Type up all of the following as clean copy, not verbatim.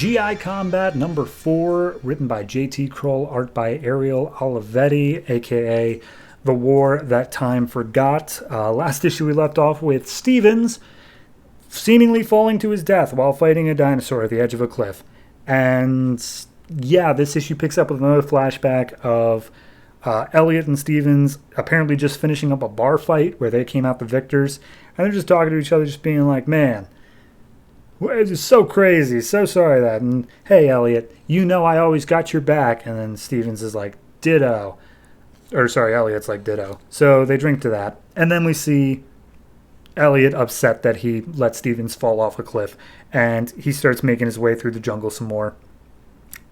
GI Combat number 4, written by J.T. Kroll, art by Ariel Olivetti, aka The War That Time Forgot. Last issue we left off with Stevens seemingly falling to his death while fighting a dinosaur at the edge of a cliff. And yeah, this issue picks up with another flashback of Elliot and Stevens apparently just finishing up a bar fight where they came out the victors. And they're just talking to each other, just being like, man, it's just so crazy, so sorry that. And hey, Elliot, you know I always got your back. And then Stevens is like, ditto. Or sorry, Elliot's like, ditto. So they drink to that. And then we see Elliot upset that he let Stevens fall off a cliff. And he starts making his way through the jungle some more.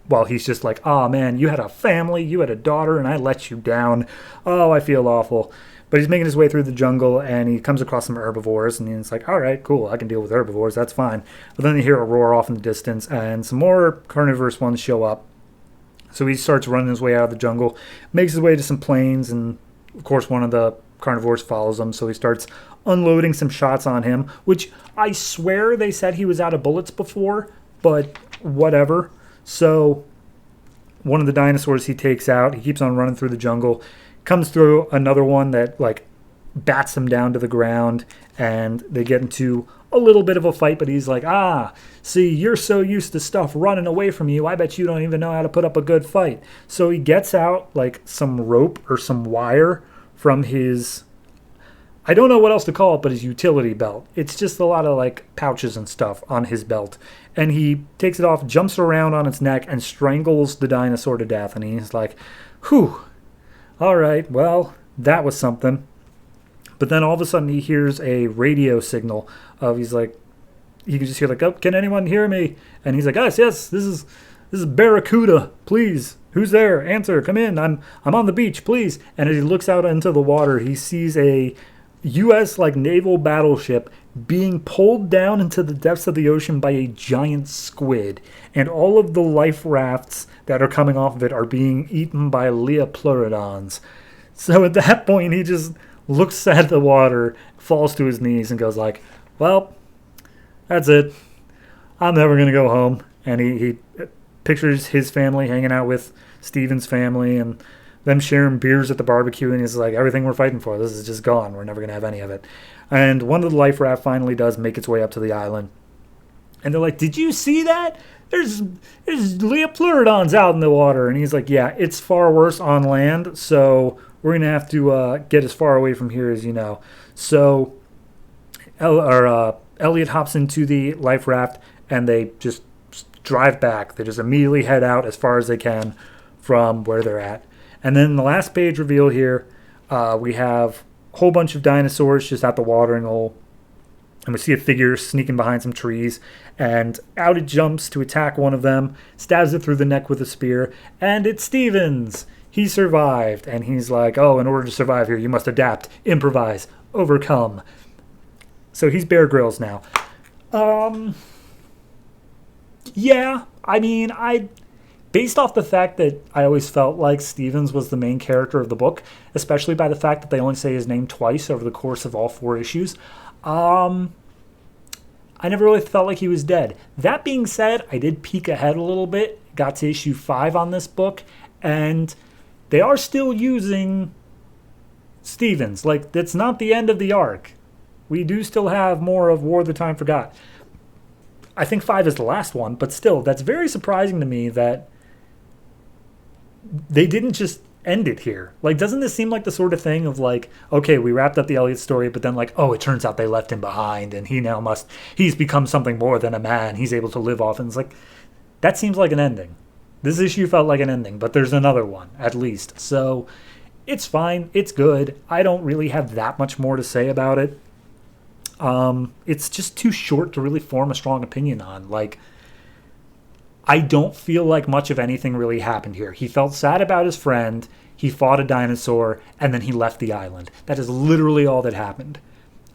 While he's just like, oh man, you had a family, you had a daughter, and I let you down. Oh, I feel awful. But he's making his way through the jungle, and he comes across some herbivores, and he's like, all right, cool, I can deal with herbivores, that's fine. But then you hear a roar off in the distance, and some more carnivorous ones show up. So he starts running his way out of the jungle, makes his way to some plains, and of course one of the carnivores follows him, so he starts unloading some shots on him, which I swear they said he was out of bullets before, but whatever. So one of the dinosaurs he takes out, he keeps on running through the jungle, comes through another one that like bats him down to the ground, and they get into a little bit of a fight, but he's like, see, you're so used to stuff running away from you, I bet you don't even know how to put up a good fight. So he gets out like some rope or some wire from his, I don't know what else to call it, but his utility belt. It's just a lot of like pouches and stuff on his belt. And he takes it off, jumps around on its neck, and strangles the dinosaur to death. And he's like, whew, all right, well, that was something. But then all of a sudden he hears a radio signal of, he's like, you can just hear like, oh, can anyone hear me? And he's like, yes, this is Barracuda, please. Who's there? Answer, come in. I'm on the beach, please. And as he looks out into the water, he sees a U.S. like naval battleship being pulled down into the depths of the ocean by a giant squid. And all of the life rafts that are coming off of it are being eaten by Leopleurodons. So at that point, he just looks at the water, falls to his knees, and goes like, well, that's it. I'm never going to go home. And he pictures his family hanging out with Steven's family and them sharing beers at the barbecue, and he's like, everything we're fighting for, this is just gone. We're never going to have any of it. And one of the life raft finally does make its way up to the island. And they're like, did you see that? There's Leopleurodons out in the water. And he's like, yeah, it's far worse on land, so we're going to have to get as far away from here as you know. So Elliot hops into the life raft, and they just drive back. They just immediately head out as far as they can from where they're at. And then the last page reveal here, we have a whole bunch of dinosaurs just at the watering hole. And we see a figure sneaking behind some trees. And out it jumps to attack one of them, stabs it through the neck with a spear. And it's Stevens. He survived. And he's like, oh, in order to survive here, you must adapt, improvise, overcome. So he's Bear Grylls now. Yeah, I mean, based off the fact that I always felt like Stevens was the main character of the book, especially by the fact that they only say his name twice over the course of all 4 issues, I never really felt like he was dead. That being said, I did peek ahead a little bit, got to issue 5 on this book, and they are still using Stevens. Like, that's not the end of the arc. We do still have more of War the Time Forgot. I think 5 is the last one, but still, that's very surprising to me that they didn't just end it here. Like, doesn't this seem like the sort of thing of like, okay, we wrapped up the Elliot story, but then like, oh, it turns out they left him behind, and he's become something more than a man. He's able to live off, and it's like, that seems like an ending. This issue felt like an ending, but there's another one, at least. So, it's fine. It's good. I don't really have that much more to say about it. It's just too short to really form a strong opinion on. Like, I don't feel like much of anything really happened here. He felt sad about his friend, he fought a dinosaur, and then he left the island. That is literally all that happened.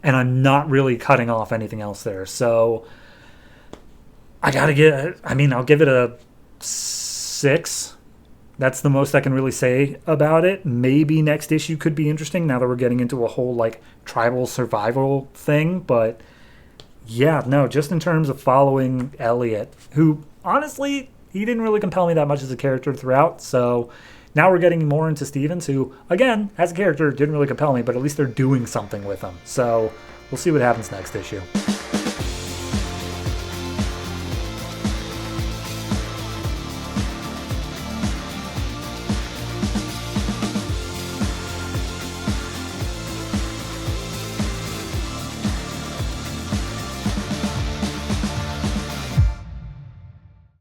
And I'm not really cutting off anything else there. So, I'll give it a 6. That's the most I can really say about it. Maybe next issue could be interesting now that we're getting into a whole like tribal survival thing, but Yeah, no, just in terms of following Elliot, who honestly, he didn't really compel me that much as a character throughout. So now we're getting more into Stevens, who, again, as a character, didn't really compel me, but at least they're doing something with him. So we'll see what happens next issue.